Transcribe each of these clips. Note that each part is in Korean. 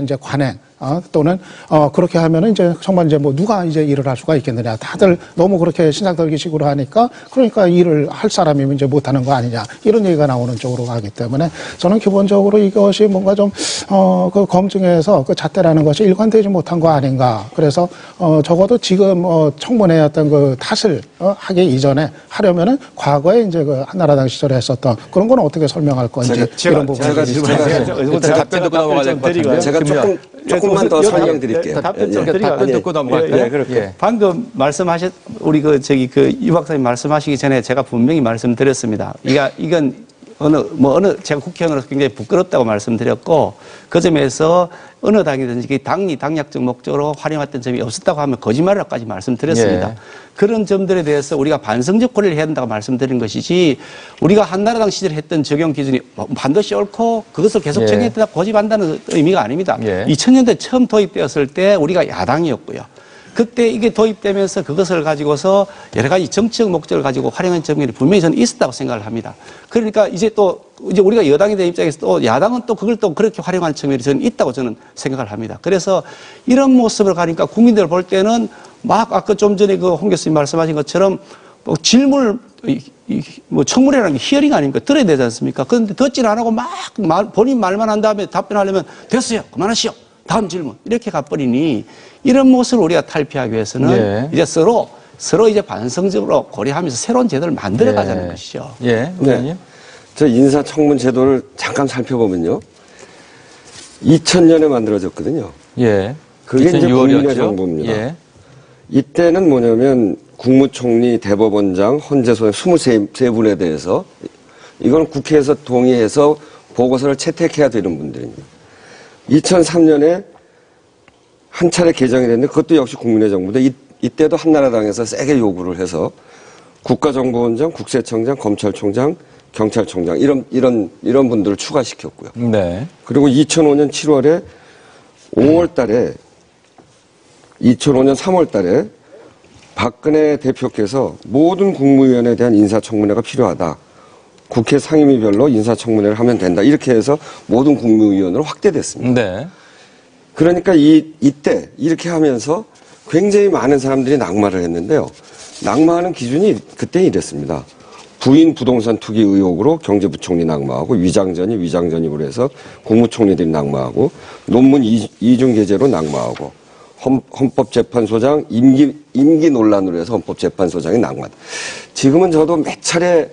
이제 관행 또는 그렇게 하면은 이제 정말 이제 뭐 누가 이제 일을 할 수가 있겠느냐. 다들 너무 그렇게 신상떨기식으로 하니까 그러니까 일을 할 사람이면 이제 못하는 거 아니냐. 이런 얘기가 나오는 쪽으로 가기 때문에 저는 기본적으로 이것이 뭔가 좀 그 검증에서 그 잣대라는 것이 일관되지 못한 거 아닌가. 그래서 적어도 지금 청문회 어떤 그 탓을 하기 이전에 하려면은 과거에 이제 그 한나라당 시절에 했었던 그런 건 어떻게 설명할 건지 이런 부분. 제가 답변 듣고 넘어가야 될 것 같은데. 제가 조금만 더 설명드릴게요. 답변 듣고 넘어갈게요. 예. 방금 우리 유 박사님 말씀하시기 전에 제가 분명히 말씀드렸습니다. 이건 제가 국회의원으로서 굉장히 부끄럽다고 말씀드렸고, 그 점에서 어느 당이든지 당이 당략적 목적으로 활용했던 점이 없었다고 하면 거짓말이라고까지 말씀드렸습니다. 예. 그런 점들에 대해서 우리가 반성적 고려를 해야 된다고 말씀드린 것이지, 우리가 한나라당 시절에 했던 적용 기준이 반드시 옳고 그것을 계속 적용했다 고집한다는 의미가 아닙니다. 2000년대 처음 도입되었을 때 우리가 야당이었고요. 그때 이게 도입되면서 그것을 가지고서 여러 가지 정치적 목적을 가지고 활용한 점이 분명히 저는 있었다고 생각을 합니다. 그러니까 이제 우리가 여당이 된 입장에서 또 야당은 또 그걸 또 그렇게 활용하는 측면이 저는 있다고 저는 생각을 합니다. 그래서 이런 모습을 가니까 국민들 볼 때는 막 아까 좀 전에 홍 교수님 말씀하신 것처럼 질문을 청문회라는 게 히어링 아닙니까? 들어야 되지 않습니까? 그런데 듣지는 안 하고 본인 말만 한 다음에 답변하려면 됐어요. 그만하시오. 다음 질문. 이렇게 가버리니 이런 모습을 우리가 탈피하기 위해서는 이제 서로 이제 반성적으로 고려하면서 새로운 제도를 만들어 가자는 것이죠. 네. 저 인사청문 제도를 잠깐 살펴보면요. 2000년에 만들어졌거든요. 그게 이제 국민의 정부입니다. 이때는 뭐냐면 국무총리, 대법원장, 헌재소장 23분에 대해서 이건 국회에서 동의해서 보고서를 채택해야 되는 분들입니다. 2003년에 한 차례 개정이 됐는데 그것도 역시 국민의 정부인데 이때도 한나라당에서 세게 요구를 해서 국가정보원장, 국세청장, 검찰총장, 경찰총장 이런 분들을 추가시켰고요. 그리고 2005년 7월에 2005년 3월 달에 박근혜 대표께서 모든 국무위원에 대한 인사청문회가 필요하다. 국회 상임위별로 인사청문회를 하면 된다. 이렇게 해서 모든 국무위원으로 확대됐습니다. 그러니까 이때 이렇게 하면서 굉장히 많은 사람들이 낙마를 했는데요. 낙마하는 기준이 그때 이랬습니다. 부인 부동산 투기 의혹으로 경제부총리 낙마하고 위장전입으로 해서 국무총리들이 낙마하고 논문 이중계제로 낙마하고 헌법재판소장 임기 논란으로 해서 헌법재판소장이 낙마다. 지금은 저도 몇 차례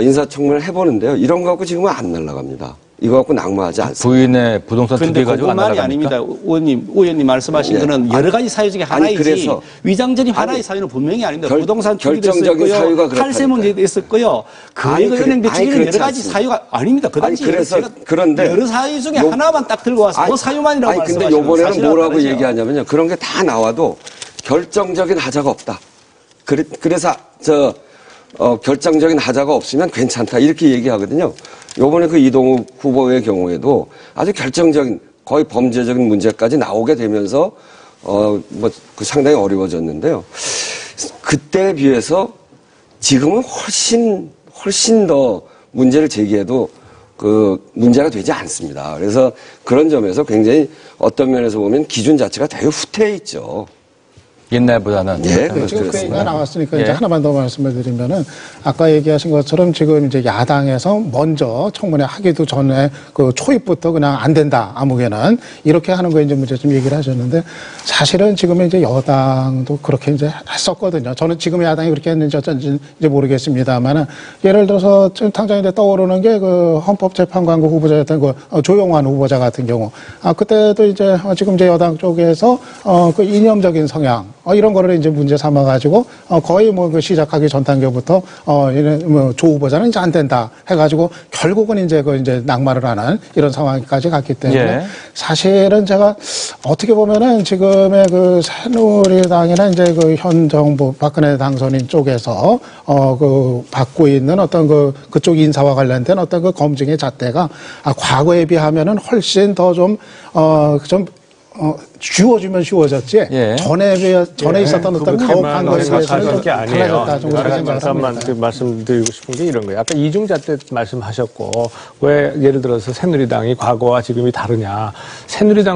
인사청문회를 해보는데요. 이런 거 갖고 지금은 안 날아갑니다. 이거 갖고 낙마하지 않습니다. 부인의 부동산 투기 가지고 안 날아갑니까? 아닙니다. 의원님 말씀하신 거는 여러 가지 사유 중에 하나이지 위장전입 하나의 사유는 분명히 아닙니다. 부동산 투기도 있었고요. 탈세 문제도 있었고요. 은행 대출은 여러 가지 사유가 아닙니다. 그런데 여러 사유 중에 하나만 딱 들고 와서 그 사유만이라고 말씀하시는 근데 요번에는 뭐라고 얘기하냐면요. 그런 게 다 나와도 결정적인 하자가 없다. 그래서 결정적인 하자가 없으면 괜찮다. 이렇게 얘기하거든요. 요번에 그 이동욱 후보의 경우에도 아주 결정적인 거의 범죄적인 문제까지 나오게 되면서 상당히 어려워졌는데요. 그때에 비해서 지금은 훨씬 더 문제를 제기해도 문제가 되지 않습니다. 그래서 그런 점에서 굉장히 어떤 면에서 보면 기준 자체가 되게 후퇴해 있죠. 옛날보다는. 지금 그 얘기가 나왔으니까 이제 하나만 더 말씀을 드리면은 아까 얘기하신 것처럼 지금 이제 야당에서 먼저 청문회 하기도 전에 그 초입부터 그냥 안 된다 아무개는 이렇게 하는 거에 이제 문제 좀 얘기를 하셨는데 사실은 지금 이제 여당도 그렇게 이제 했었거든요. 저는 지금 야당이 그렇게 했는지 어쩐지 이제 모르겠습니다만은 예를 들어서 지금 당장 이제 떠오르는 게 그 헌법재판관국 후보자였던 그 조영환 후보자 같은 경우 그때도 이제 지금 이제 여당 쪽에서 그 이념적인 성향 이런 거를 이제 문제 삼아가지고, 거의 그 시작하기 전 단계부터, 조 후보자는 이제 안 된다 해가지고, 결국은 이제 낙마를 하는 이런 상황까지 갔기 때문에, 사실은 제가 어떻게 보면은 지금의 그 새누리당이나 이제 그 현 정부, 박근혜 당선인 쪽에서, 받고 있는 어떤 그쪽 인사와 관련된 어떤 그 검증의 잣대가, 과거에 비하면은 훨씬 더 쉬워지면 쉬워졌지. 전에 있었던 어떤 가혹한 거에 비해서는 게 아니에요. 잠깐만 말씀드리고 싶은 게 이런 거예요. 아까 이중잣대 말씀하셨고 왜 예를 들어서 새누리당이 과거와 지금이 다르냐. 새누리당